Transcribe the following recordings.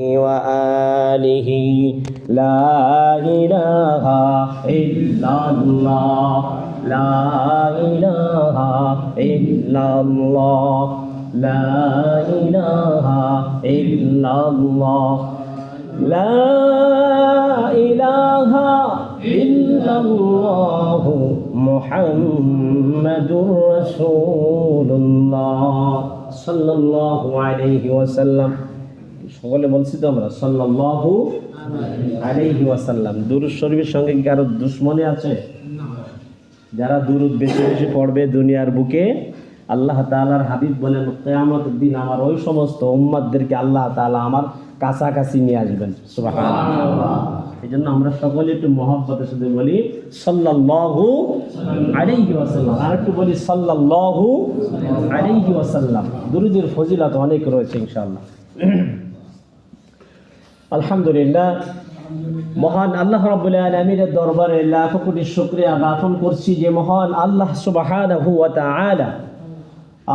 وآله لا إله إلا الله لا إله إلا الله لا إله إلا الله لا إله إلا الله محمد رسول الله صلى الله عليه وسلم সকলে বলছি তো আমরা সাল্লাল্লাহু আলাইহি ওয়াসাল্লাম। দুরূদ শরীফের সঙ্গে কি কারো দুশমনী আছে? যারা দুরূদ বেশি বেশি পড়বে দুনিয়ার বুকে, আল্লাহ তাআলার হাবিব বলেন কিয়ামতের দিন আমার ওই সমস্ত উম্মতদেরকে আল্লাহ তাআলা আমার কাছাকাছি নিয়ে আসবেন। সুবহানাল্লাহ। এইজন্য আমরা সকলে একটু মহব্বতের সাথে বলি সাল্লাল্লাহু আলাইহি ওয়াসাল্লাম, আর একটু বলি সাল্লাল্লাহু আলাইহি ওয়াসাল্লাম। দুরূদের ফজিলত অনেক রয়েছে ইনশাআল্লাহ। আলহামদুলিল্লাহ, মহান আল্লাহ রাব্বুল আলামিনের দরবারে লাখ কোটি শুকরিয়া জ্ঞাপন করছি যে মহান আল্লাহ সুবহানাহু ওয়া তাআলা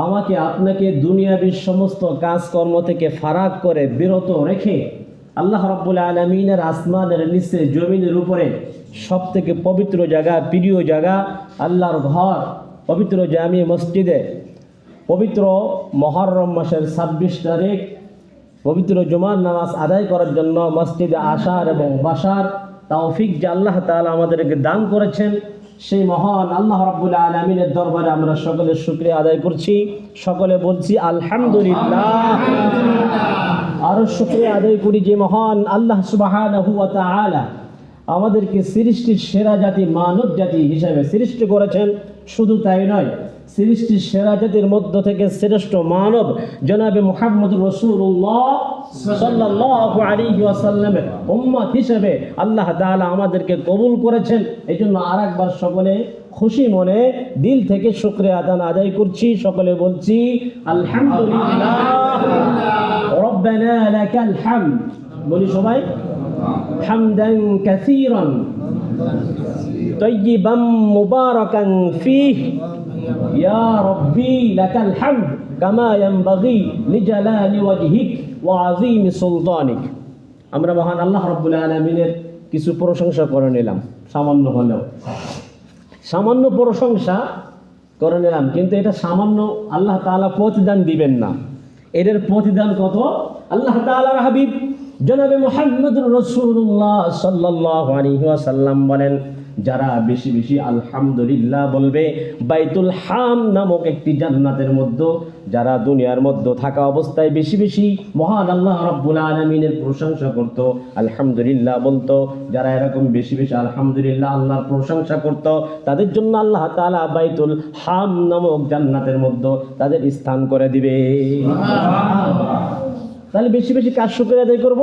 আমাকে আপনাকে দুনিয়াবী সমস্ত কাজকর্ম থেকে ফারাক করে বিরত রেখে আল্লাহ রাব্বুল আলামিনের আসমানের নিচে জমিনের উপরে সবথেকে পবিত্র জায়গা, প্রিয় জায়গা, আল্লাহর ঘর, পবিত্র জামি মসজিদে পবিত্র মুহররম মাসের 26 তারিখ পবিত্র জুমার নামাজ আদায় করার জন্য মসজিদে আসার এবং বসার তৌফিক যে আল্লাহ তাআলা আমাদেরকে দান করেছেন, সেই মহান আল্লাহ রাব্বুল আলামিনের দরবারে আমরা সকলে শুকরিয়া আদায় করছি। সকলে বলছি আলহামদুলিল্লাহ। আরো শুকরিয়া আদায় করি যে মহান আল্লাহ সুবহানাহু ওয়া তাআলা আমাদেরকে সৃষ্টির সেরা জাতি মানব জাতি হিসেবে সৃষ্টি করেছেন। শুধু তাই নয়, সৃষ্টির সেরা জাতির মধ্য থেকে শ্রেষ্ঠ মানব জনাবে মুহাম্মদুর রাসূলুল্লাহ সাল্লাল্লাহু আলাইহি ওয়াসাল্লামের উম্মত হিসেবে আল্লাহ তাআলা আমাদেরকে কবুল করেছেন। এইজন্য আরেকবার সকলে খুশি মনে দিল থেকে শুকরিয়া আদায় করছি। সকলে বলছি আলহামদুলিল্লাহ রব্বানা লাকাল হামদ। বলি সবাই হামদান কাসীরান তাইয়িবান মুবারাকান ফীহি ইয়া রব্বি লাকাল হামদ কামা ইয়ানবাগি লিজালালি ওয়াজহিক ওয়া আযীমি সুলতানিক। আমরা মহান আল্লাহ রাব্বুল আলামিনের কিছু প্রশংসা করে নিলাম, সামান্য হলেও সামান্য প্রশংসা করে নিলাম, কিন্তু এটা সামান্য আল্লাহ তাআলা প্রতিদান দিবেন না। এদের প্রতিদান কত? আল্লাহ তাআলার হাবিব জনাবে মুহাম্মদুর রাসূলুল্লাহ সাল্লাল্লাহু আলাইহি ওয়াসাল্লাম বলেন, যারা বেশি বেশি আলহামদুলিল্লাহ বলবে, বাইতুল হাম নামক একটি জান্নাতের মধ্যে যারা দুনিয়ার মধ্যে থাকা অবস্থায় বেশি বেশি মহান আল্লাহ রাব্বুল আলামিনের প্রশংসা করত, আলহামদুলিল্লাহ বলতো, যারা এরকম বেশি বেশি আলহামদুলিল্লাহ আল্লাহর প্রশংসা করত, তাদের জন্য আল্লাহ তাআলা বাইতুল হাম নামক জান্নাতের মধ্যে তাদের স্থান করে দিবে। তাহলে বেশি বেশি কার শুকরিয়া আদায় করব?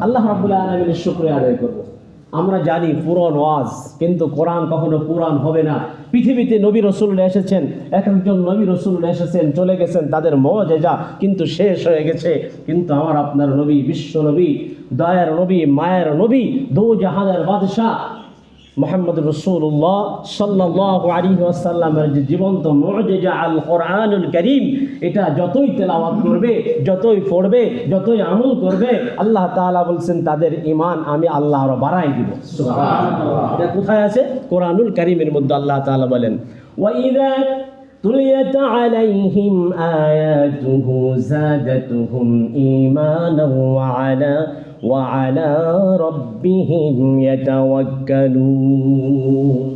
আল্লাহ রাব্বুল আলামিনের শুকরিয়া আদায় করব। আমরা জানি পুরাণ ওয়াজ, কিন্তু কোরআন কখনো পুরাণ হবে না। পৃথিবীতে নবী রাসূলরা এসেছেন, এক একজন নবী রাসূলরা এসেছেন, চলে গেছেন, তাদের মুআজিজা কিন্তু শেষ হয়ে গেছে। কিন্তু আমার আপনার নবী, বিশ্ব নবী, দয়ার নবী, মায়ের নবী, দো জাহানের বাদশাহ মুহাম্মদুর রাসূলুল্লাহ সাল্লাল্লাহু আলাইহি ওয়াসাল্লামের যে জীবন্ত মুআজিজা আল কোরআনুল কারীম, এটা যতই তেলাওয়াত করবে, যতই পড়বে, যতই আমল করবে, আল্লাহ তাআলা বলছেন তাদের ঈমান আমি আল্লাহ আরো বাড়াই দিব। সুবহানাল্লাহ। এটা কোথায় আছে? কোরআনুল কারীমের মধ্যে আল্লাহ তাআলা বলেন, ওয়া ইযা তুলিয়াত আলাইহিম আয়াতুহু যাদাতুহুম ঈমানান ওয়া আলা রাব্বিহিম ইয়াতাওয়াক্কালুন।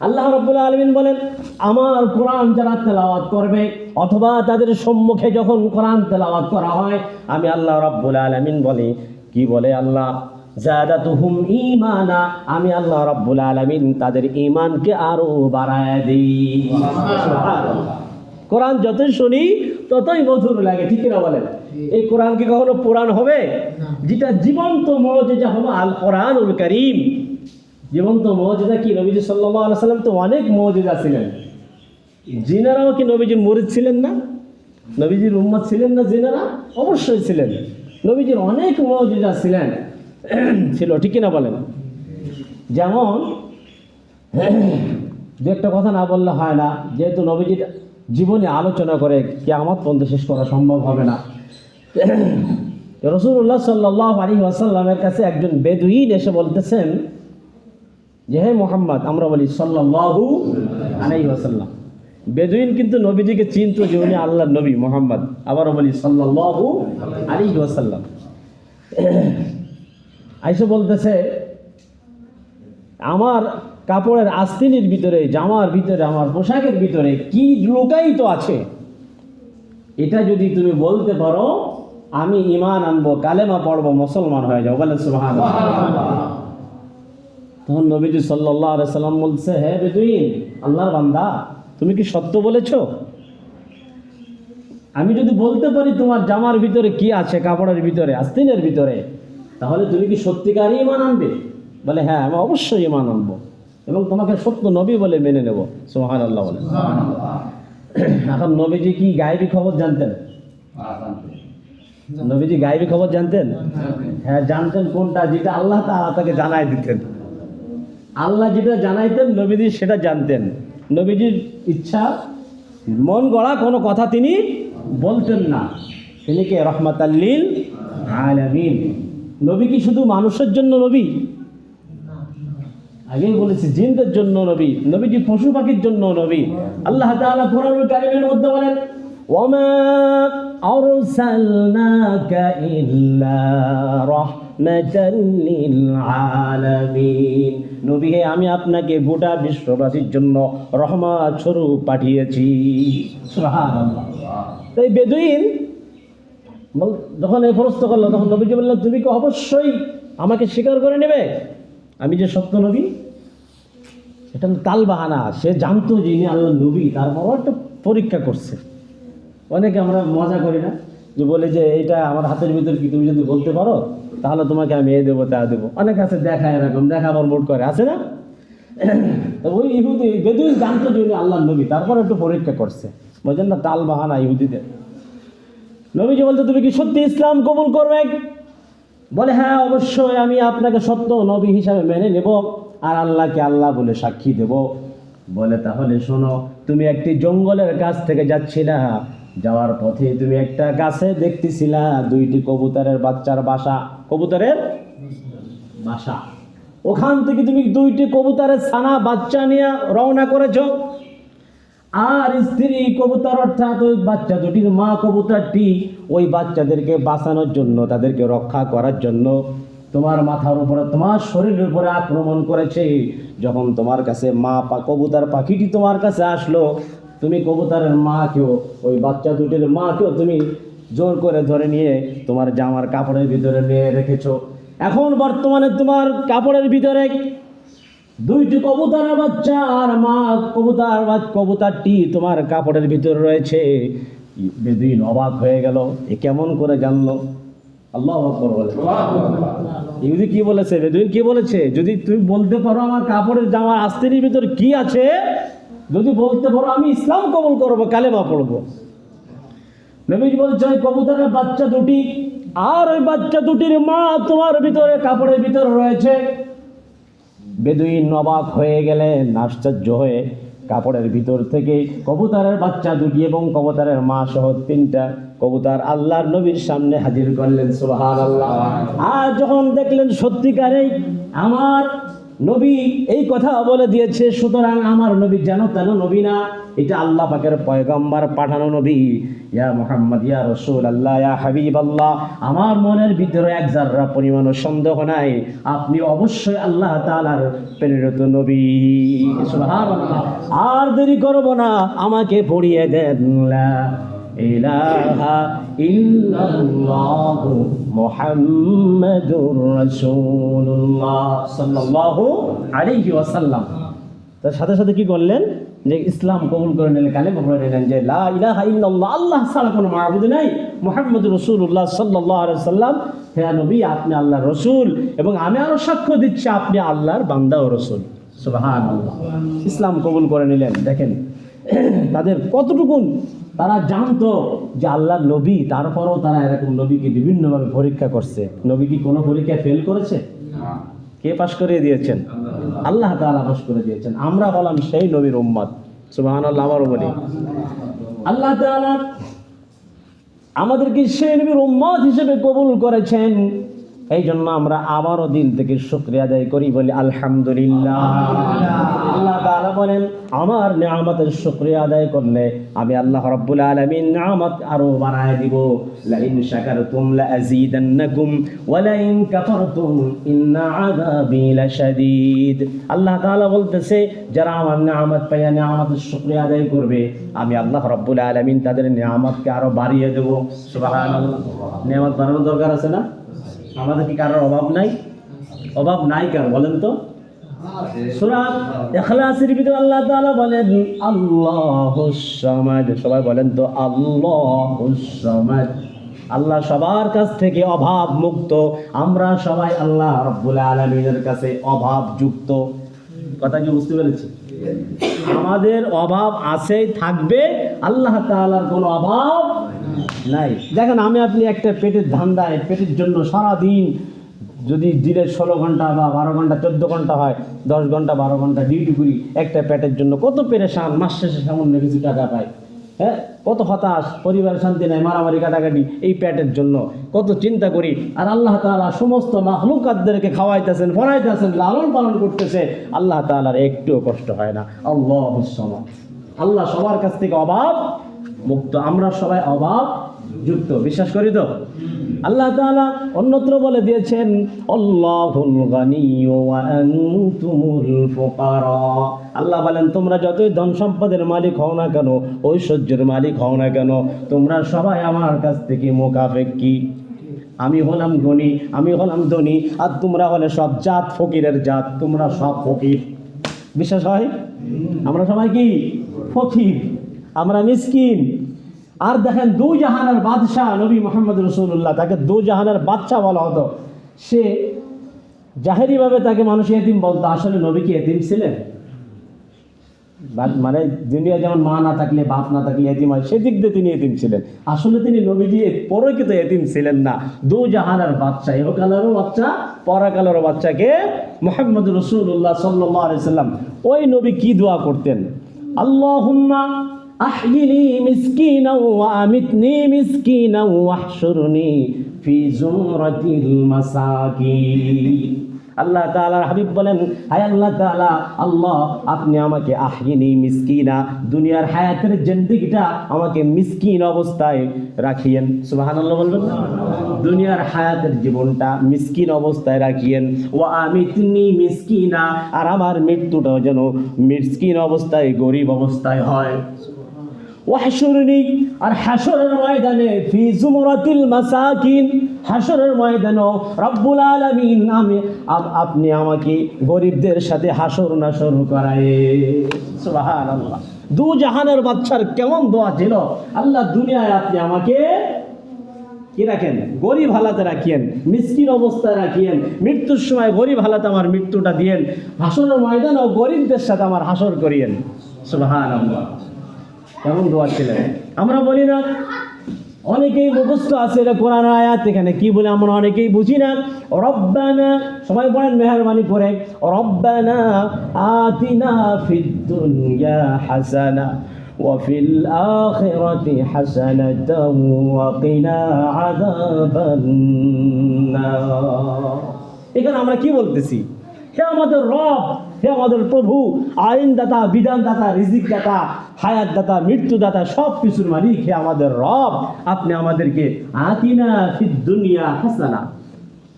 আল্লাহ রাব্বুল আলামিন বলেন, আমার কোরআন যারা তেলাওয়াত করবে অথবা তাদের সম্মুখে যখন কোরআন তেলাওয়াত করা হয়, আমি আল্লাহ রাব্বুল আলামিন বলি, কি বলে আল্লাহ? যাদাতুহুম ঈমানা, আমি আল্লাহ রাব্বুল আলামিন তাদের ঈমানকে আরো বাড়ায় দেই। সুবহানাল্লাহ। কোরআন যতই শুনি ততই মধুর লাগে, ঠিক না বলেন? এই কোরআন কি কখনো পুরাণ হবে? যেটা জীবন্ত মুআজিজা হলো আল কোরআনুল কারীম। জীবন্ত মুআজিজা কি? নবীজি সাল্লাল্লাহু আলাইহি ওয়াসাল্লাম তো অনেক মুআজিজা ছিলেন। জিনারাও কি নবীজির মুরিদ ছিলেন না? নবীজির উম্মত ছিলেন না জিনারা? অবশ্যই ছিলেন। নবীজির অনেক মুআজিজা ছিলেন, ছিল, ঠিক না বলেন? যেমন দু একটা কথা না বললে হয় না, যেহেতু নবীজির জীবনে আলোচনা করে কিয়ামত পর্যন্ত শেষ করা সম্ভব হবে না। রাসূলুল্লাহ সাল্লাল্লাহু আলাইহি ওয়াসাল্লামের কাছে একজন বেদুইন এসে বলতেছেন যে হে মুহাম্মদ, আমরা বলি সাল্লাল্লাহু আলাইহি ওয়াসাল্লাম। বেদুইন কিন্তু নবীজিকে চিনত যে উনি আল্লাহর নবী মুহাম্মদ, আবারও বলি সাল্লাল্লাহু আলাইহি ওয়াসাল্লাম। আইসা বলতেছে, আমার কাপড়ের আস্তিনির ভিতরে, জামার ভিতরে, আমার পোশাকের ভিতরে কি লুকায়িত আছে, এটা যদি তুমি বলতে পারো আমি ঈমান আনবো, কালেমা পড়বো, মুসলমান হয়ে যাবো। বলেন সুবহানাল্লাহ। তখন নবীজি সাল্লাল্লাহু আলাইহি সাল্লাম বলছে, হে বেদুইন, আল্লাহর বান্দা, তুমি কি সত্য বলেছো? আমি যদি বলতে পারি তোমার জামার ভিতরে কি আছে, কাপড়ের ভিতরে, আস্তিনের ভিতরে, তাহলে তুমি কি সত্যিকারই ঈমান আনবে? বলে হ্যাঁ, আমি অবশ্যই ঈমান আনবো এবং তোমাকে সত্য নবী বলে মেনে নেব। সুবহানাল্লাহ বলেন। এখন নবীজি কি গায়েবী খবর জানতেন? নবীজি গায়েবী খবর জানতেন? হ্যাঁ, জানতেন। কোনটা? যেটা আল্লাহ তাআলা তাকে জানাই দিতেন। আল্লাহ যেটা জানাইতেন নবীজি সেটা জানতেন। নবীজির ইচ্ছা, মন গড়া কোনো কথা তিনি বলতেন না। তিনি কে? রাহমাতাল লিল আলামিন। নবী কি শুধু মানুষের জন্য নবী? আগেই বলেছি, জিনদের জন্য নবী। নবীজি পশু পাখির জন্য নবী। আল্লাহ তাআলা কোরআনুল কারীমের মধ্যে বলেন, ওয়ামা আরসালনাকা ইল্লা রাহমাতাল লিল আলামিন। নবী হে, আমি আপনাকে গোটা বিশ্ববাসীর জন্য রহমত স্বরূপ পাঠিয়েছি। সুবহানাল্লাহ। তাই বেদুইন যখন এই প্রশ্ন করলো, তখন নবীজি বললেন, তুমি কি অবশ্যই আমাকে স্বীকার করে নেবে আমি যে সত্য নবী? এটা তাল বাহানা। সে জানতো যে ইনি আল্লাহ নবী, তারপরও একটা পরীক্ষা করছে। অনেকে আমরা মজা করি না, যে বলে যে এইটা আমার হাতের ভিতর কি, তুমি যদি বলতে পারো তাহলে তোমাকে আমি এ দেবো, তা দেবো। অনেক আছে দেখায়, এরকম দেখাবার মোট করে, আছে না? ওই ইহুদি বেদুইন জানতো যে উনি আল্লাহ নবী, তারপর একটু পরীক্ষা করছে। বুঝলেন না? তাল বাহানা ইহুদিদের। নবীজি বলতে, তুমি কি সত্যি ইসলাম কবুল করবে? বলে হ্যাঁ, অবশ্যই আমি আপনাকে সত্য নবী হিসাবে মেনে নেব আর আল্লাহকে আল্লাহ বলে সাক্ষী দেব। বলে তাহলে শোনো, তুমি একটি জঙ্গলের কাছ থেকে যাচ্ছিলা, যাওয়ার পথে তুমি একটা গাছে দেখতেছিলা দুইটি কবুতরের বাচ্চার বাসা। কবুতরের বাসা। ওখান থেকে তুমি দুইটি কবুতরের ছানা বাচ্চা নিয়ে রওনা করেছো। আর স্ত্রী কবুতর অর্থাৎ ওই বাচ্চা দুটির মা কবুতরটি ওই বাচ্চাদেরকে বাঁচানোর জন্য, তাদেরকে রক্ষা করার জন্য তোমার মাথার উপরে, তোমার শরীরের উপরে আক্রমণ করেছে। যখন তোমার কাছে মা কবুতর পাখিটি তোমার কাছে আসলো, তুমি কবুতরের মাকেও, ওই বাচ্চা দুটির মাকেও তুমি জোর করে ধরে নিয়ে তোমার জামার কাপড়ের ভিতরে নিয়ে রেখেছো। এখন বর্তমানে তোমার কাপড়ের ভিতরে দুইটি কবুতরের বাচ্চা আর মা কবুতরটি তোমার কাপড়ের ভিতরে রয়েছে। বেদুইন অবাক হয়ে গেল, এ কেমন করে জানলো? আল্লাহু আকবার বলে। ইহুদি কি বলেছে, বেদুইন কি বলেছে? যদি তুমি বলতে পারো আমার কাপড়ের জামার আস্তিনের ভিতর কি আছে, যদি বলতে পারো আমি ইসলাম কবুল করবো, কালেমা পড়বো। নবীজি বলছে, ওই কবুতরের বাচ্চা দুটি আর ওই বাচ্চা দুটির মা তোমার ভিতরে কাপড়ের ভিতরে রয়েছে। বেদুইন অবাক হয়ে গেলেন, আশ্চর্য হয়ে কাপড়ের ভিতর থেকে কবুতরের বাচ্চা দুটি এবং কবুতরের মা সহ তিনটা কবুতর আল্লাহর নবীর সামনে হাজির করলেন। সুবহানাল্লাহ। আর যখন দেখলেন সত্যিকারেই আমার নবী এই কথা বলে দিয়েছে, সুতরাং আমার নবী যেন তেন নবী না, এটা আল্লাহ পাকের পয়গম্বর পাঠানো নবী। ইয়া মুহাম্মদ, ইয়া রাসূলুল্লাহ, ইয়া হাবিবাল্লাহ, আমার মনের ভিতরে এক জাররা পরিমাণও সন্দেহ নাই, আপনি অবশ্যই আল্লাহ তাআলার প্রেরিত নবী। সুবহানাল্লাহ। আর দেরি করব না, আমাকে পড়িয়ে দেন লা ইলাহা ইল্লাল্লাহু মুহাম্মাদুর রাসূলুল্লাহ সাল্লাল্লাহু আলাইহি ওয়াসাল্লাম। তার সাথে সাথে কি করলেন, যে ইসলাম কবুল করে নিলেন, কালেমা পড়ে নিলেন যে লা ইলাহা ইল্লাল্লাহ, আল্লাহ ছাড়া কোনো মাবুদ নাই, মুহাম্মাদুর রাসূলুল্লাহ সাল্লাল্লাহু আলাইহি ওয়াসাল্লাম, হে নবী আপনি আল্লাহর রাসূল এবং আমি আরো সাক্ষ্য দিচ্ছি আপনি আল্লাহর বান্দা ও রাসূল। সুবহানাল্লাহ। ইসলাম কবুল করে নিলেন। দেখেন তাদের কতটুকুন তারা জানতো যে আল্লাহ নবী, তারপরেও তারা এরকম নবীকে বিভিন্নভাবে পরীক্ষা করছে। নবী কি কোনো পরীক্ষায় ফেল করেছে? কে পাশ করে দিয়েছেন? আল্লাহ তাআলা পাশ করে দিয়েছেন। আমরা বললাম সেই নবীর উম্মত। সুবহানাল্লাহ। আবারও বলি, আল্লাহ তাআলা আমাদেরকে সেই নবীর উম্মত হিসেবে কবুল করেছেন। এই জন্য আমরা আবারও দিল থেকে শুকরিয়া আদায় করি, বলি আলহামদুলিল্লাহ। আল্লাহ তাআলা বলেন, আমার নিয়ামতের শুকরিয়া আদায় করলে আমি আল্লাহ রাব্বুল আলামিন নিয়ামত আরো বাড়ায় দিব। লা ইন শাকারতুম লা আযীদান্নাকুম ওয়া লা ইন কাফারতুম ইন্না আযাবি লাশাদীদ। আল্লাহ তাআলা বলতেছে, যারা আমার নিয়ামত পাইয়া নিয়ামতের শুকরিয়া আদায় করবে, আমি আল্লাহ রাব্বুল আলামিন তাদের নিয়ামতকে আরো বাড়িয়ে দেব। সুবহানাল্লাহ। নিয়ামত বাড়ানোর দরকার আছে না? আমাদের কি কারোর অভাব নাই? অভাব নাই কার বলেন তো? সূরা ইখলাসের ভিতরে আল্লাহ তাআলা বলেন আল্লাহুস সামাদ। সবাই বলেন তো আল্লাহুস সামাদ। আল্লাহ সবার কাছ থেকে অভাব মুক্ত। আমরা সবাই আল্লাহ রাব্বুল আলামিনের কাছে অভাব যুক্ত। কথা কি বুঝতে পেরেছি? আমাদের অভাব আছে, থাকবে, আল্লাহ তাআলার কোনো অভাব নাই। দেখেন, আমি আপনি একটা পেটের ধান্দায়, পেটের জন্য সারাদিন যদি দিনের 16 ঘন্টা বা 12 ঘন্টা 14 ঘন্টা হয়, 10 ঘন্টা 12 ঘন্টা ডিউটি করি একটা পেটের জন্য, কত পেরেশান, মাস শেষে সামান্য কিছু টাকা পাই, হ্যাঁ, কত হতাশ, পরিবারের শান্তি নাই, মারামারি কাটাকাটি এই পেটের জন্য কত চিন্তা করি। আর আল্লাহ তাআলা সমস্ত মাখলুকাতদেরকে খাওয়াইতেছেন, পড়াইতেছেন, লালন পালন করতেছে, আল্লাহ তাআলার একটুও কষ্ট হয় না। আল্লাহুস সামাদ। আল্লাহ সবার কাছ থেকে অভাব মুক্ত, আমরা সবাই অভাব যুক্ত। বিশ্বাস করি তো? আল্লাহ তাআলা অন্যত্র বলে দিয়েছেন আল্লাহুল গানিয়্যু ওয়া আনতুমুল ফুকারা। আল্লাহ বলেন, তোমরা যতই ধন সম্পদের মালিক হও না কেন, ঐশ্বর্যের মালিক হও না কেন, তোমরা সবাই আমার কাছ থেকে মুখাপেক্ষী। আমি হলাম গনি, আমি হলাম ধনী, আর তোমরা হলে সব জাত ফকিরের জাত, তোমরা সব ফকির। বিশ্বাস হয়? আমরা সবাই কি ফকির, আমরা মিসকিন। আর দেখেন, দু জাহানের বাদশাহ নবী মুহাম্মদ রাসূলুল্লাহ, তাকে দু জাহানের বাদশাহ বলা হতো। সে জাহেরিভাবে তাকে মানুষ এতিম বলতো, আসলে নবী কি এতিম ছিলেন? মানে দুনিয়া যেমন মা না থাকলে বাপ না থাকলে এতিম হয়, সেদিক দিয়ে তিনি এতিম ছিলেন। আসলে তিনি নবীজি পরকিত এতিম ছিলেন না, দু জাহানের বাদশাহ, ইহকালেরও বাচ্চা পরকালেরও বাচ্চাকে মুহাম্মদ রাসূলুল্লাহ সাল্লাল্লাহু আলাইহি সাল্লাম ওই নবী কি দোয়া করতেন? আল্লাহুম্মা আহইনি মিসকিনাও ওয়া আমিতনি মিসকিনাও ওয়াহশুরনি ফি জুমরাতিল মাসাকিন। আল্লাহ তাআলার হাবিব বলেন, হায় আল্লাহ তাআলা, আল্লাহ আপনি আমাকে আহইনি মিসকিনা, দুনিয়ার হায়াতের জিন্দেগিটা আমাকে মিসকিন অবস্থায় রাখিয়েন। সুবহানাল্লাহ বলবেন না? দুনিয়ার হায়াতের জীবনটা মিসকিন অবস্থায় রাখিয়েন। ওয়া আমিতনি মিসকিনা, আর আমার মৃত্যুটাও যেন মিসকিন অবস্থায়, গরিব অবস্থায় হয়। ওয়াহশুরনি, আর হাশরের ময়দানে ফি জুমরাতিল মাসাকিন, হাশরের ময়দানে রব্বুল আলামিন আপনি আমাকে গরিবদের সাথে হাশর নাশর করায়। সুবহানাল্লাহ। দু জাহানের বাদশার কেমন দোয়া ছিল, আল্লাহ দুনিয়ায় আপনি আমাকে কি রাখেন? গরিব হালাতে রাখিয়েন, মিসকিন অবস্থায় রাখিয়েন, মৃত্যুর সময় গরিব হালাতে আমার মৃত্যুটা দিয়েন, হাশরের ময়দানেও গরিবদের সাথে আমার হাশর করিয়েন। সুবহানাল্লাহ। কেমন দোয়া ছিলেন? আমরা বলি না, অনেকেই মুখস্থ আছে এটা কোরআন আয়াত, এখানে কি বলে আমরা অনেকেই বুঝি না। রব্বানা, সবাই বলেন মেহেরবানি করে, রব্বানা আতিনা ফিদ দুনিয়া হাসানা ওয়া ফিল আখিরাতি হাসানাতাও ওয়া কিনা আযাবান নার। এখানে আমরা কি বলতেছি? হে আমাদের রব, হে আমাদের প্রভু, আইনদাতা, বিধানদাতা, রিজিক দাতা, হায়াত দাতা, মৃত্যু দাতা, সব কিছুর মালিক, হে আমাদের রব, আপনি আমাদেরকে আতিনা ফিদ দুনিয়া হাসানা,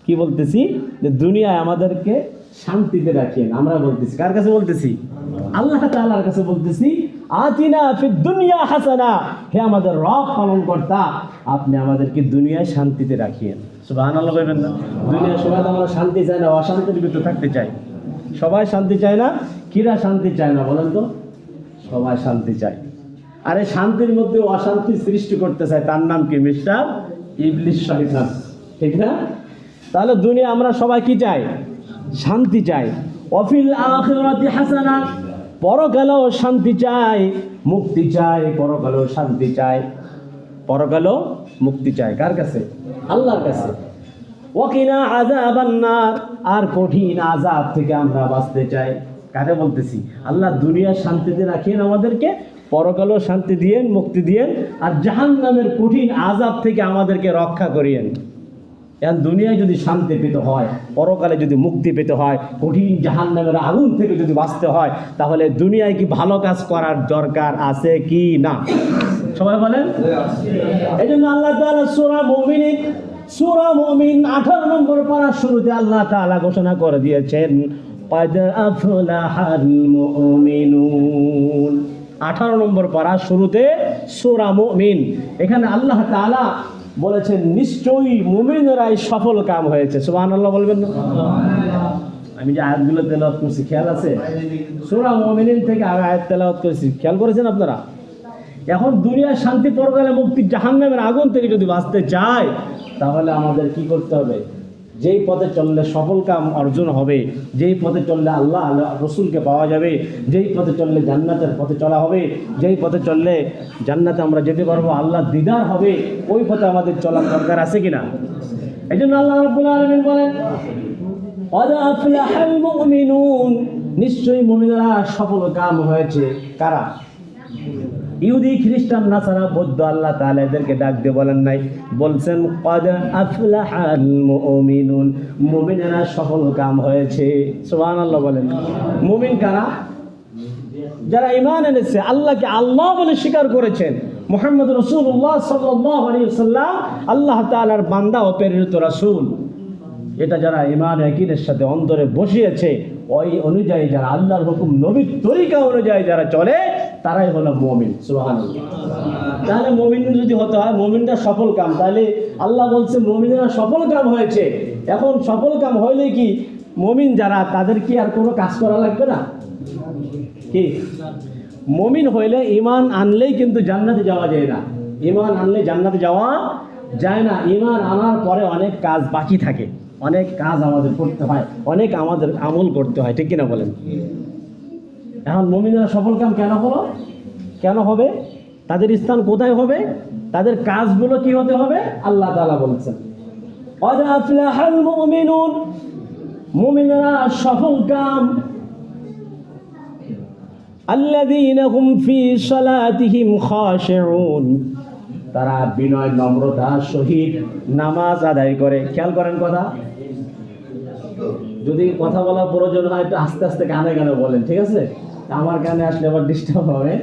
কি বলতেছি? যে দুনিয়ায় আমাদেরকে শান্তিতে রাখেন। আমরা বলতেছি কার কাছে বলতেছি? আল্লাহ তাআলার কাছে বলতেছি, আতিনা ফিদ দুনিয়া হাসানা, হে আমাদের রব পালনকর্তা, আপনি আমাদেরকে দুনিয়ায় শান্তিতে রাখিয়েন। সুবহানাল্লাহ বলবেন না? দুনিয়ার সবাই আমরা শান্তি চাই না, অশান্তির ভিতরে থাকতে চাই। সবাই শান্তি চায় না? কিরা শান্তি চায় না বলেন তো? সবাই শান্তি চায়। আরে শান্তির মধ্যে অশান্তি সৃষ্টি করতে চায়, তার নাম কি? মিস্টার ইবলিস, শয়তান, ঠিক না? তাহলে দুনিয়া আমরা সবাই কি চাই? শান্তি চাই। ওয়াফিল আখিরাতি হাসানা, পরকালেও শান্তি চাই, মুক্তি চাই, পরকালেও শান্তি চাই, পরকালেও মুক্তি চাই। কার কাছে? আল্লাহর কাছে। ওয়াকিনা আযাবান নার, আর কঠিন আযাব থেকে আমরা বাঁচতে চাই। কাকে বলতেছি? আল্লাহ দুনিয়া শান্তিতে রাখিয়েন আমাদেরকে, পরকালেও শান্তি দিয়েন, মুক্তি দিয়েন, আর জাহান্নামের কঠিন আযাব থেকে আমাদেরকে রক্ষা করিয়েন। এখন দুনিয়ায় যদি শান্তি পেতে হয়, পরকালে যদি মুক্তি পেতে হয়, কঠিন জাহান্নামের আগুন থেকে যদি বাঁচতে হয়, তাহলে দুনিয়ায় কি ভালো কাজ করার দরকার আছে কি না? সবাই বলেন। এই জন্য আল্লাহ তাআলা সূরা মুমিন 18 নম্বর পারার শুরুতে আল্লাহ তাআলা ঘোষণা করে দিয়েছেন, قد أفلح المؤمنون। 18 নম্বর পারার শুরুতে সূরা মুমিন। এখানে আল্লাহ তাআলা বলেছেন নিশ্চয়ই মুমিনেরাই সফল কাম হয়েছে। সুবহানাল্লাহ বলবেন না? আমি যে আয়াতগুলো তেলাওয়াত করছি খেয়াল আছে? সূরা মুমিন থেকে আমি আয়াত তেলাওয়াত করেছি, খেয়াল করেছেন আপনারা? এখন দুনিয়ায় শান্তি, পরকালে মুক্তি, জাহান্নামের আগুন থেকে যদি বাঁচতে চাই, তাহলে আমাদের কি করতে হবে? যেই পথে চললে সফল কাম অর্জন হবে, যেই পথে চললে আল্লাহ রসুলকে পাওয়া যাবে, যেই পথে চললে জান্নাতের পথে চলা হবে, যেই পথে চললে জান্নাতে আমরা যেতে পারবো, আল্লাহ দিদার হবে, ওই পথে আমাদের চলার দরকার আছে কিনা? এই জন্য আল্লাহ রাব্বুল আলামিন বলেন, قد أفلح المؤمنون, নিশ্চয়ই মুমিনরা সফল কাম হয়েছে। কারা? ইহুদি, খ্রিস্টান, নাসারা, বৌদ্ধ। আল্লাহ তাআলা এদেরকে ডাক দিয়ে বলেন নাই, বলছেন قد أفلح المؤمنون, মুমিনেরা সফল কাম হয়েছে। সুবহানাল্লাহ বলেন। মুমিন কারা? যারা ঈমান এনেছে, আল্লাহকে আল্লাহ বলে স্বীকার করেছেন, মুহাম্মদ রাসূলুল্লাহ সাল্লাল্লাহু আলাইহি ওয়াসাল্লাম আল্লাহ তাআলার বান্দা ও প্রেরিত রাসূল, এটা যারা ঈমান ইয়াকিনের সাথে অন্তরে বসিয়েছে, ওই অনুযায়ী যারা আল্লাহর হুকুম, নবীর তরিকা অনুযায়ী যারা চলে, তারাই হলো মুমিন। সুবহানাল্লাহ। তাহলে মুমিন যদি হতে হয়, মুমিনটা সফল কাম, তাহলে আল্লাহ বলছে মুমিনরা সফল কাম হয়েছে। এখন সফল কাম হইলে কি মুমিন যারা, তাদের কি আর কোনো কাজ করা লাগবে না? কি মুমিন হইলে ঈমান আনলেই কিন্তু জান্নাতে যাওয়া যায় না। ঈমান আনলে জান্নাতে যাওয়া যায় না। ঈমান আনার পরে অনেক কাজ বাকি থাকে, অনেক কাজ আমাদের করতে হয়, অনেক আমাদের আমল করতে হয়, ঠিক কিনা বলেন? এখন মুমিনরা সফল কাম কেন হলো, কেন হবে? তাদের স্থান কোথায় হবে? তাদের কাজগুলো কি হতে হবে? আল্লাহ তাআলা বলেছেন قد أفلح المؤمنون, মুমিনরা সফল কাম। الذين هم في صلاتهم خاشعون, তারা বিনয় নম্রতার সহিত নামাজ আদায় করে। খেয়াল করেন কথা, যদি কথা বলার প্রয়োজন হয় একটু আস্তে আস্তে কানে কানে বলেন, ঠিক আছে? আমার কানে আসলে আবার ডিস্টার্ব হবে,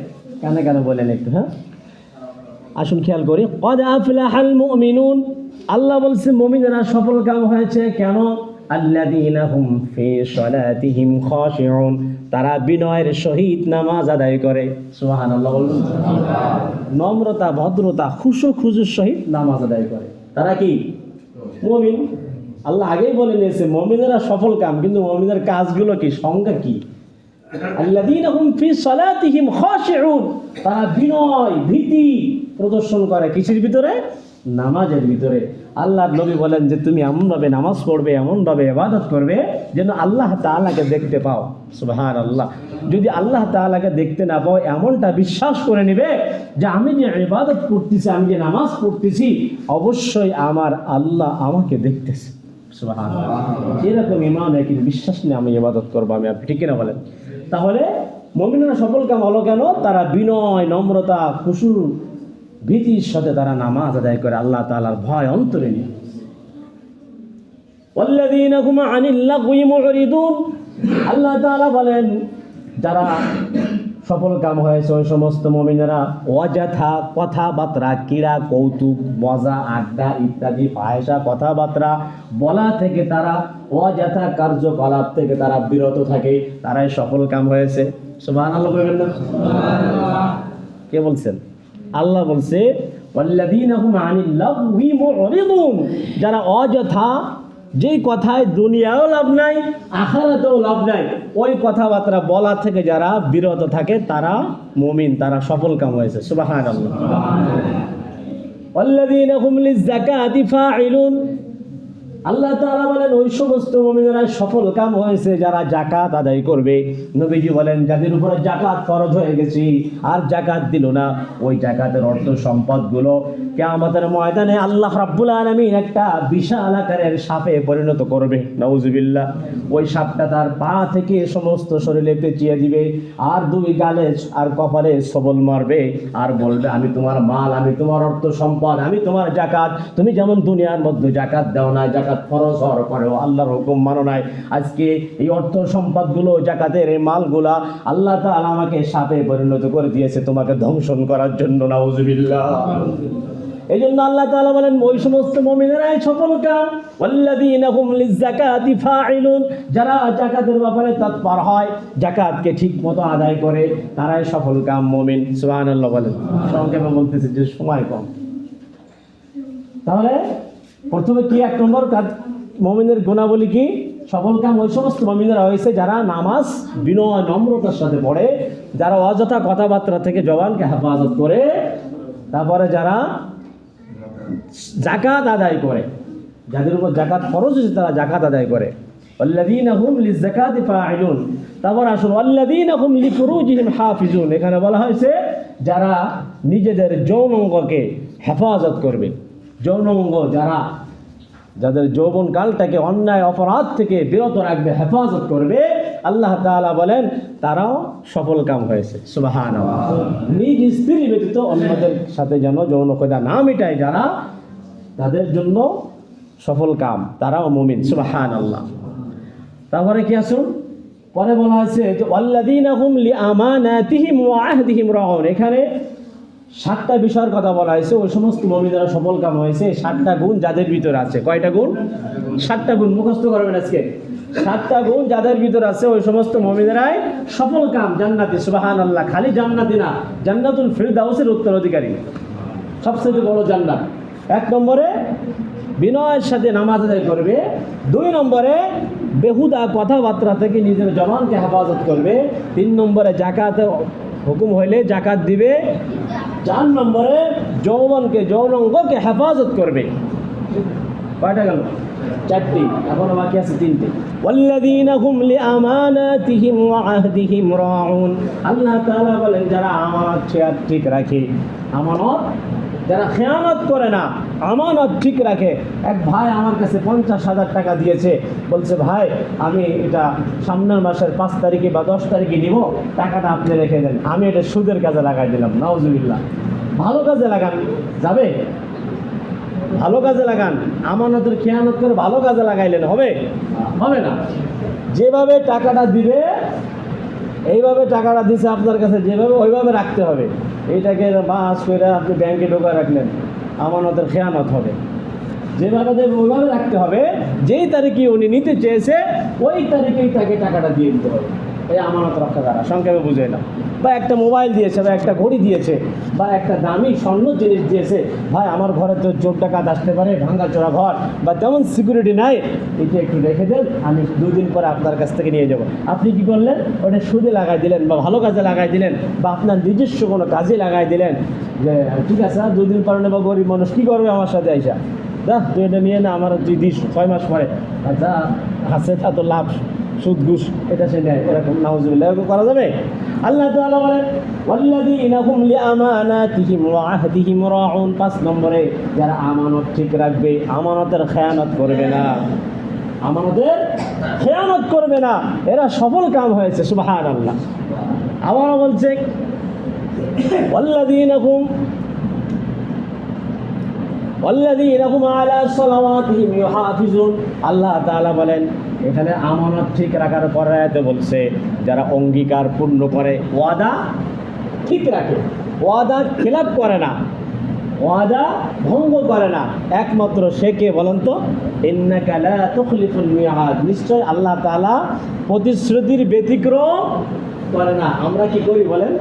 কানে কানে বলেন একটু। হ্যাঁ, আসুন খেয়াল করি। قد أفلح المؤمنون, আল্লাহ বলছে মুমিনেরা সফল কাম হয়েছে। কেন? الذين هم في صلاتهم خاشعون, তারা বিনয়ের সহিত নামাজ আদায় করে। সুবহানাল্লাহ বলুন। নম্রতা, ভদ্রতা, খুশুর সহিত নামাজ আদায় করে, তারা কি মুমিন। আল্লাহ আগেই বলে নিয়েছে মুমিনেরা সফল কাম, কিন্তু মুমিনের কাজগুলো কি, সংজ্ঞা কি? আল্লাযীনা হুম ফি সালাতিহিম খাশিউন, তারা বিনয়, ভীতি প্রদর্শন করে কিসের ভিতরে? নামাজের ভিতরে। আল্লাহর নবী বলেন যে তুমি এমনভাবে নামাজ পড়বে, এমনভাবে ইবাদত করবে যেন আল্লাহ তাআলাকে দেখতে পাও। সুবহানাল্লাহ। যদি আল্লাহ তাআলাকে দেখতে না পাও, এমনটা বিশ্বাস করে নেবে যে আমি যে ইবাদত করতেছি, আমি যে নামাজ পড়তেছি, অবশ্যই আমার আল্লাহ আমাকে দেখতেছে। সুবহানাল্লাহ। এরকম ঈমান ইয়াকিন বিশ্বাস নিয়ে আমি ইবাদত করবো, আমি আপনি, ঠিক কিনা বলেন? তাহলে মুমিনরা সফল কাম হলো কেন? তারা বিনয়, নম্রতা, খুশু, ভীতির সাথে তারা নামাজ আদায় করে, আল্লাহ তাআলার ভয় অন্তরে নিয়ে। ওয়াল্লাযীনা হুম আনিল লাগওয়ি মুরিদুন, আল্লাহ তাআলা বলেন যারা সফল কাম হয়েছে ওই সমস্ত মুমিনেরা অযথা কথাবার্তা, ক্রীড়া, কৌতুক, মজা, আড্ডা ইত্যাদি ফাহেসা কথাবার্তা বলা থেকে, তারা অযথা কার্যকলাপ থেকে তারা বিরত থাকে, তারাই সফল কাম হয়েছে। সুবহানাল্লাহ বলবেন না? কে বলছেন? আল্লাহ বলছে ওয়াল্লাযীনা হুম আনিল লাগওয়ি মুরিদুন, যারা অযথা, যেই কথায় দুনিয়াও লাভ নাই, আখিরাতেও লাভ নাই, ওই কথাবার্তা বলা থেকে যারা বিরত থাকে, তারা মুমিন, তারা সফল কাম হয়েছে। সুবহানাল্লাহ। ওয়াল্লাযীনা হুম লিয-যাকাতি ফাঈলুন, আল্লাহ তাআলা বলেন ওই সমস্ত মুমিনেরা সফল কাম হয়েছে যারা যাকাত আদায় করবে। নবীজি বলেন যাদের উপরে যাকাত ফরজ হয়ে গেছে আর যাকাত দিল না, ওই যাকাতের অর্থ সম্পদগুলো কিয়ামতের ময়দানে আল্লাহ রাব্বুল আলামিন একটা বিশাল আকারের সাপে পরিণত করবে, নাউজুবিল্লাহ। ওই সাপটা তার পা থেকে সমস্ত শরীরে পেঁচিয়ে দিবে, আর দুই গালে আর কপালে সবল মারবে, আর বলবে আমি তোমার মাল, আমি তোমার অর্থ সম্পদ, আমি তোমার যাকাত, তুমি যেমন দুনিয়ার মধ্যে যাকাত দাও না, যাকাত ফরজ হওয়ার পরেও আল্লাহর হুকুম মানো নাই, আজকে এই অর্থ সম্পদগুলো, যাকাতের এই মালগুলা আল্লাহ তাআলা আমাকে সাপে পরিণত করে দিয়েছে তোমাকে ধ্বংসন করার জন্য, নাউজুবিল্লাহ। এই জন্য আল্লাহ তাআলা বলেন ওই সমস্ত মুমিনেরাই সফল কাম, ওয়াল্লাযীনা হুম লিয-যাকাতি ফাঈলুন, যারা যাকাতের ব্যাপারে তৎপর হয়, যাকাতকে ঠিকমতো আদায় করে, তারাই সফল কাম মুমিন। সুবহানাল্লাহ বলেন। সংক্ষেপে বলতেছি যে সময় কম। তাহলে প্রথমে কি এক নম্বর কাজ মুমিনের গুণাবলী কি? সফল কাম ওই সমস্ত মুমিনেরা হয়েছে যারা নামাজ বিনয় নম্রতার সাথে পড়ে, যারা অযথা কথাবার্তা থেকে জবানকে হেফাজত করে, তারপরে যারা যাকাত আদায় করে, যাদের উপর যাকাত ফরজ হয়েছে তারা যাকাত আদায় করে। ওয়াল্লাযীনা হুম লিয-যাকাতি ফাঈলুন। তারপর আসুন ওয়াল্লাযীনা হুম লিফুরুজিহিম হাফিজুন। এখানে বলা হয়েছে যারা নিজেদের যৌনাঙ্গকে হেফাজত করবে। যৌনাঙ্গ যাদের যৌবন কালটাকে অন্যায় অপরাধ থেকে বিরত রাখবে, হেফাজত করবে, আল্লাহ তাআলা বলেন তারাও সফল কাম হয়েছে। সুবহানাল্লাহ। নিজ স্ত্রী ব্যতীত অন্যদের সাথে যেন যৌনকতা না মিটায় যারা, তাদের জন্য সফল কাম, তারাও মুমিন। সুবহানাল্লাহ। তারপরে কি আসুন, পরে বলা হয়েছে যে ওয়াল্লাযীনা হুম লিআমানাতিহিম ওয়া আহদিহিম রাউন। এখানে 7টা বিষয়ের কথা বলা হয়েছে। ওই সমস্ত মুমিনেরা সফল কাম হয়েছে 7টা গুণ যাদের ভিতরে আছে। কয়টা গুণ? 7টা গুণ মুখস্থ করবেন আজকে। 7টা গুণ যাদের ভিতরে আছে ওই সমস্ত মুমিনেরাই সফল কাম, জান্নাতি। সুবহানাল্লাহ। খালি জান্নাতি না, জান্নাতুল ফিরদাউসের উত্তরাধিকারী, সবচেয়ে বড় জান্নাত। 1 নম্বরে বিনয়ের সাথে নামাজ আদায় করবে। 2 নম্বরে বেহুদা কথাবার্তা থেকে নিজের জবানকে হেফাজত করবে। 3 নম্বরে যাকাতে হুকুম হইলে যাকাত দিবে। 4 নম্বরে যৌনাঙ্গকে হেফাজত করবে। কয়টা গেল? 4টি। এখনো বাকি আছে 3টি। ওয়াল্লাযীনা হুম লিআমানাতিহিম ওয়া আহদিহিম রাউন। আল্লাহ তাআলা বলেন যারা আমানত ঠিক রাখে, আমানত যারা খেয়ানত করে না, আমানত ঠিক রাখে। এক ভাই আমার কাছে 50,000 টাকা দিয়েছে, বলছে ভাই আমি এটা সামনের মাসের 5 তারিখে বা 10 তারিখে নিব, টাকাটা আপনি রেখে দেন। আমি এটা সুদের কাজে লাগাই দিলাম। নাউজুবিল্লাহ। ভালো কাজে লাগান, যাবে? ভালো কাজে লাগান। আমানতের খেয়ানত করে ভালো কাজে লাগাইলেন হবে? হবে না। যেভাবে টাকাটা দিবে, এইভাবে টাকাটা দিছে আপনার কাছে, যেভাবে ওইভাবে রাখতে হবে। এইটাকে বাস করে আপনি ব্যাংকে ঢোকা রাখলেন, আমানতের খেয়ানত হবে। যেভাবে দেবে ওইভাবে রাখতে হবে। যেই তারিখে উনি নিতে চেয়েছে ওই তারিখেই তাকে টাকাটা দিয়ে দিতে হবে। এই আমানত রক্ষা করা, সংক্ষেপে বুঝাইলাম। বা একটা মোবাইল দিয়েছে, বা একটা ঘড়ি দিয়েছে, বা একটা দামি স্বর্ণ জিনিস দিয়েছে, ভাই আমার ঘরে তো চোর ডাকাত আসতে পারে, ভাঙাচোরা ঘর, বা তেমন সিকিউরিটি নাই, এটা একটু রেখে দেন, আমি 2 দিন পরে আপনার কাছ থেকে নিয়ে যাব। আপনি কি করলেন? ওটা সুদে লাগাই দিলেন, বা ভালো কাজে লাগাই দিলেন, বা আপনার নিজস্ব কোনো কাজে লাগাই দিলেন, যে ঠিক আছে 2 দিন পরে নেবো। গরিব মানুষ কী করবে আমার সাথে আইসা, দেখ তুই এটা নিয়ে না, আমার তুই দিস 6 মাস পরে, আচ্ছা আছে তা তো লাভ, সুদ ঘুষ এটা সে নেয়, এরকম নাউজুবিল্লাহ। এরকম করা যাবে? আল্লাহ তাআলা বলেন ওয়াল্লাযীনা হুম লিআমানাতিহিম ওয়া আহদিহিম রাউন। 5 নম্বরে যারা আমানত ঠিক রাখবে, আমানতের খেয়ানত করবে না, আমানতের খেয়ানত করবে না, এরা সফল কাম হয়েছে। সুবহানাল্লাহ। আবারও বলছে ওয়াল্লাযীনা হুম আলা সালাওয়াতিহিম ইউহাফিজুন। আল্লাহ তাআলা বলেন এখানে আমানত ঠিক রাখার পরে বলছে যারা অঙ্গীকার পূর্ণ করে, ওয়াদা ঠিক রাখে, ওয়াদা খেলাপ করে না, ওয়াদা ভঙ্গ করে না, একমাত্র সে কে বলেন তো? ইন্নাকা লা তুখলিফুল মিআদ। নিশ্চয় আল্লাহ তাআলা প্রতিশ্রুতির ব্যতিক্রম করে না। আমরা কি করি বলেন?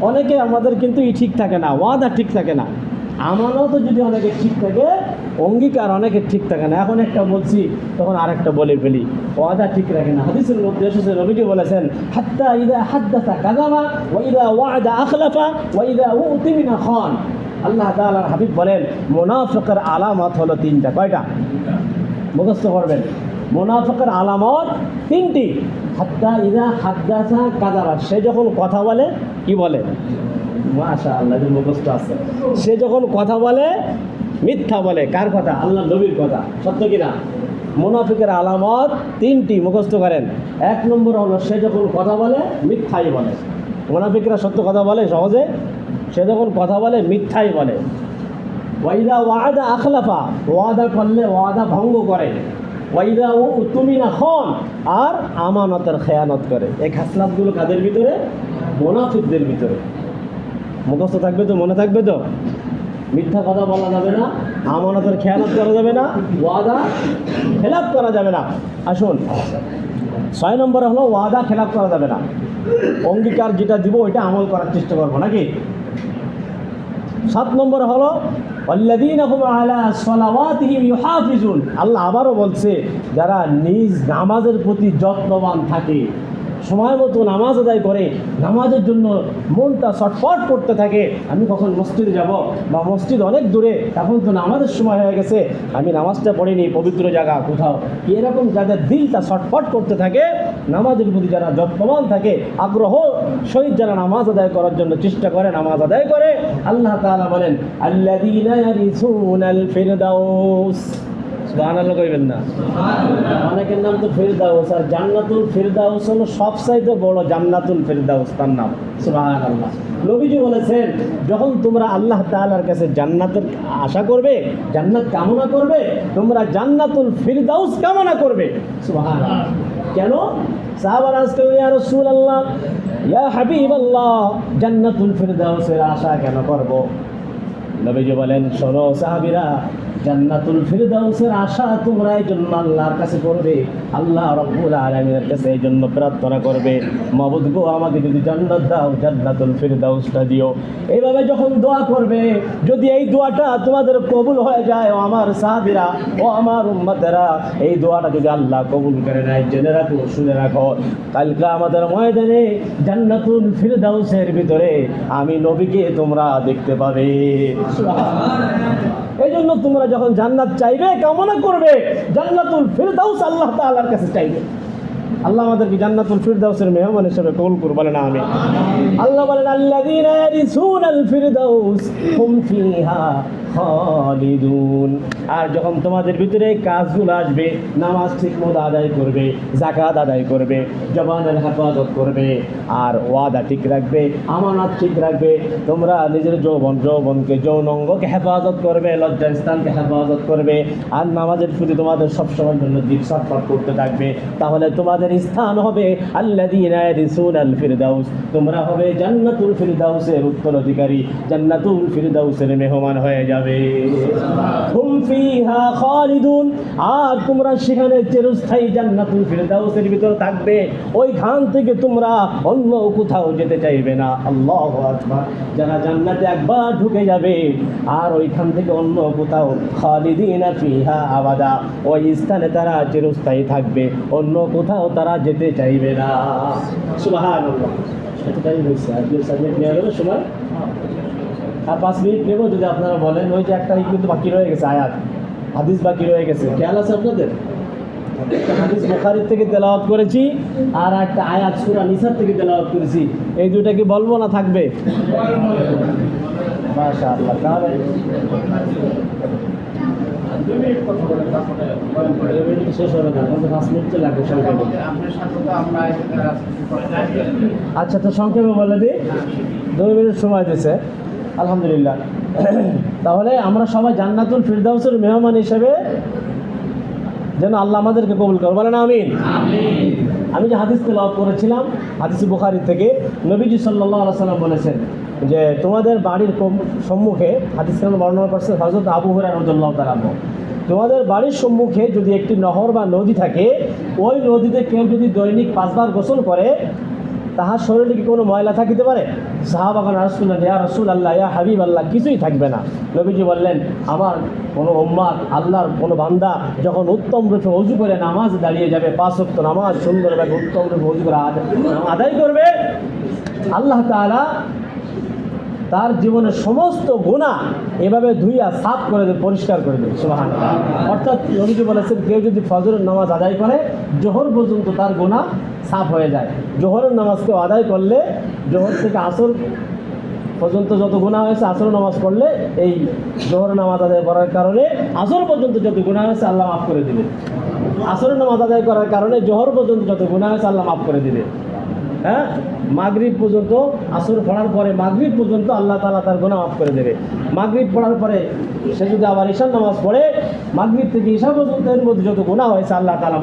অনেকে আমাদের কিন্তু ঠিক থাকে না, ওয়াদা ঠিক থাকে না। আমানতও যদি অনেকে ঠিক থাকে, অঙ্গীকার অনেকে ঠিক থাকে না। এখন একটা বলছি তখন আরেকটা বলে ফেলি, ওয়াদা ঠিক রাখে না। হাদিসের মধ্যে এসেছে, নবীজি বলেছেন হাত্তা ইযা হাদ্দাসা কাযাবা ওয়া ইযা ওয়া'দা আখলাফা ওয়া ইযা উতিমিনা খান। আল্লাহ তাআলার হাবিব বলেন মুনাফিকের আলামত হলো 3টা। কয়টা? মুখস্থ করবেন। মুনাফিকের আলামত তিনটি। হাত্তা ইযা হাদ্দাসা কাযাবা, সে যখন কথা বলে কি বলে? মাশাআল্লাহ, মুখস্থ আছে। সে যখন কথা বলে মিথ্যা বলে। কার কথা? আল্লাহ নবীর কথা। সত্য কিনা? মুনাফিকের আলামত তিনটি, মুখস্থ করেন। এক নম্বর হলো সে যখন কথা বলে মিথ্যাই বলে। মুনাফিকরা সত্য কথা বলে সহজে? সে যখন কথা বলে মিথ্যাই বলে। ওয়াইদা ওয়াদা আখলাফা, ওয়াদা করলে ওয়াদা ভঙ্গ করে। ওয়াইদা উতুমিনা খন, আর আমানতের খেয়ানত করে। এই খাসলাতগুলো কাদের ভিতরে? মুনাফিকদের ভিতরে। মুখস্থ থাকবে তো? মনে থাকবে তো? মিথ্যা কথা বলা যাবে না, আমানতের খেয়ানত করা যাবে না, ওয়াদা খেলাপ করা যাবে না। আসুন, 6 নম্বর হলো ওয়াদা খেলাপ করা যাবে না। অঙ্গীকার যেটা দিব ওইটা আমল করার চেষ্টা করবো নাকি। 7 নম্বর হলো ওয়াল্লাযীনা হুম আলা সালাওয়াতিহিম ইউহাফিজুন। আল্লাহ আবারও বলছে, যারা নিজ নামাজের প্রতি যত্নবান থাকে, সময় মতো নামাজ আদায় করে, নামাজের জন্য মনটা ছটফট করতে থাকে। আমি কখন মসজিদে যাব, বা মসজিদ অনেক দূরে, এখন তো নামাজের সময় হয়ে গেছে, আমি নামাজটা পড়িনি, পবিত্র জায়গা কোথাও। এরকম যাদের দিলটা ছটফট করতে থাকে, নামাজের প্রতি যারা যত্নবান থাকে, আগ্রহ সহিত যারা নামাজ আদায় করার জন্য চেষ্টা করে, নামাজ আদায় করে, আল্লাহ তাআলা বলেন আল্লাযীনা ইয়ারিসুনাল ফিরদাউস। সুবহানাল্লাহ কইবেন না? অনেকের নাম তো ফিরদাউস, আর জান্নাতুল ফিরদাউস হলো সবচাইতে বড় জান্নাতুল ফিরদাউস, তার নাম। সুবহানাল্লাহ। নবীজি বলেছেন, যখন তোমরা আল্লাহ তাআলার কাছে জান্নাতের আশা করবে, জান্নাত কামনা করবে, তোমরা জান্নাতুল ফিরদাউস কামনা করবে। সুবহানাল্লাহ। কেন? সাহাবারা আজকে ইয়া রাসূলুল্লাহ, ইয়া হাবিবাল্লাহ, জান্নাতুল ফিরদাউসের আশা কেন করব? নবীজি বলেন, শোনো সাহাবীরা, জান্নাতুল ফিরদাউসের আশা তোমরা এই জন্য আল্লাহর কাছে করবে, আল্লাহ রাব্বুল আলামিনের কাছে এই জন্য প্রার্থনা করবে, মাবুদ গো, আমাকে যদি জান্নাত দাও, জান্নাতুল ফিরদাউসটা দিও। এইভাবে যখন দোয়া করবে, যদি এই দোয়াটা তোমাদের কবুল হয়ে যায়, ও আমার সাহাবীরা, ও আমার উম্মতেরা, এই দোয়াটা যদি আল্লাহ কবুল করে নেয়, জেনে রাখো, শুনে রাখো, কালকে আমাদের ময়দানে জান্নাতুল ফিরদাউসের ভিতরে আমি নবীকে তোমরা দেখতে পাবে। এই জন্য তোমরা যখন জান্নাত চাইবে, কামনা করবে, জান্নাতুল ফিরদাউস আল্লাহ তাআলার কাছে চাইবে। আল্লাহ আমাদেরকে জান্নাতুল ফিরদাউসের মেহমান হিসেবে কবুল করুন, বলেন আমিন। আল্লাহ বলেন আল্লাযীনা ইয়ারিসুনাল ফিরদাউস হুম ফিহা খালিদুন। আর যখন তোমাদের ভিতরে কাজগুলো আসবে, নামাজ ঠিকমতো আদায় করবে, যাকাত আদায় করবে, জবানের হেফাজত করবে, আর ওয়াদা ঠিক রাখবে, আমানত ঠিক রাখবে, তোমরা নিজের যৌবনকে, যৌনাঙ্গকে হেফাজত করবে, লজ্জাস্থানকে হেফাজত করবে, আর নামাজের প্রতি তোমাদের সবসময় জন্য দিক ছটফট করতে থাকবে, তাহলে তোমাদের স্থান হবে আল্লাযীনা ইয়ারিসুনাল ফিরদাউস। তোমরা হবে জান্নাতুল ফিরদাউসের উত্তরাধিকারী, জান্নাতুল ফিরদাউসের মেহমান হয়ে যাবে। হুম ফিহা খালিদুন। আর তোমরা সেখানে চিরস্থায়ী জান্নাতুল ফিরদাউসের ভিতর থাকবে, ওইখান থেকে তোমরা অন্য কোথাও যেতে চাইবে না। আল্লাহু আকবার। যারা জান্নাতে একবার ঢুকে যাবে, আর ওইখান থেকে অন্য কোথাও, খালিদিনা ফিহা আবাদা, ওই স্থানে তারা চিরস্থায়ী থাকবে, অন্য কোথাও তারা যেতে চাইবে না। সুবহানাল্লাহ। এতটাই হয়েছে, আর 2 মিনিট নেওয়া গেল সময়, আর 5 মিনিট নেব যদি আপনারা বলেন। ওই যে একটা কিন্তু বাকি রয়ে গেছে, আয়াত হাদিস বাকি রয়ে গেছে, খেয়াল আছে আপনাদের? একটা হাদিস বুখারী থেকে তেলাওয়াত করেছি, আর একটা আয়াত সূরা নিসা থেকে তেলাওয়াত করেছি। এই দুইটা কি বলবো না থাকবে? মাশাআল্লাহ। তাহলে শেষ হবে না, 5 মিনিট তো লাগবে সংক্ষেপে। আচ্ছা, তো সংক্ষেপে বলে দিই, 2 মিনিট সময় দিয়েছে, আলহামদুলিল্লাহ। তাহলে আমরা সবাই জান্নাতুল ফিরদাউসের মেহমান হিসেবে যেন আল্লাহ আমাদেরকে কবুল করে, বলেন আমিন। আমি যে হাদিস তেলাওয়াত করেছিলাম, হাদিস বুখারী থেকে, নবীজি সাল্লাল্লাহু আলাইহি ওয়াসাল্লাম বলেছেন যে তোমাদের বাড়ির সম্মুখে, হাদিস বর্ণনা করছেন হযরত আবু হুরায়রা রাদিয়াল্লাহু তাআলা আনহু, তোমাদের বাড়ির সম্মুখে যদি একটি নহর বা নদী থাকে, ওই নদীতে কেউ যদি দৈনিক 5 বার গোসল করে, তাহার শরীরে কি কোনো ময়লা থাকিতে পারে? সাহাবাগণ রাসূলুল্লাহ, ইয়া রাসূলুল্লাহ, ইয়া হাবিবাল্লাহ, কিছুই থাকবে না। নবীজি বললেন, আমার কোনো উম্মত, আল্লাহর কোনো বান্দা যখন উত্তম রূপে ওযু করে নামাজ দাঁড়িয়ে যাবে, 5 ওয়াক্ত নামাজ সুন্দরভাবে উত্তম রূপে ওযু করে আদায় করবে, আল্লাহ তাআলা তার জীবনের সমস্ত গুনাহ এভাবে ধুইয়া সাফ করে দেবে, পরিষ্কার করে দেবে। সুবহানাল্লাহ। অর্থাৎ নবীজি বলেছেন, কেউ যদি ফজরের নামাজ আদায় করে জোহর পর্যন্ত তার গুনাহ সাফ হয়ে যায়। জোহরের নামাজ কেউ আদায় করলে জোহর থেকে আসর পর্যন্ত যত গুনাহ হয়েছে, আসর নামাজ পড়লে এই জোহর নামাজ আদায় করার কারণে আসর পর্যন্ত যত গুনাহ হয়েছে আল্লাহ মাফ করে দিবে। আসরের নামাজ আদায় করার কারণে জোহর পর্যন্ত যত গুনাহ হয়েছে আল্লাহ মাফ করে দিবে। হ্যাঁ, মাগরিব পর্যন্ত, আসর পড়ার পরে মাগরিব পর্যন্ত আল্লাহ তাআলা তার গুনাহ মাফ করে দেবে। মাগরিব পড়ার পরে সে যদি আবার ঈশার নামাজ পড়ে, মাগরিব থেকে ঈশা পর্যন্ত এর মধ্যে যত গুনাহ হয়েছে আল্লাহ তাআলা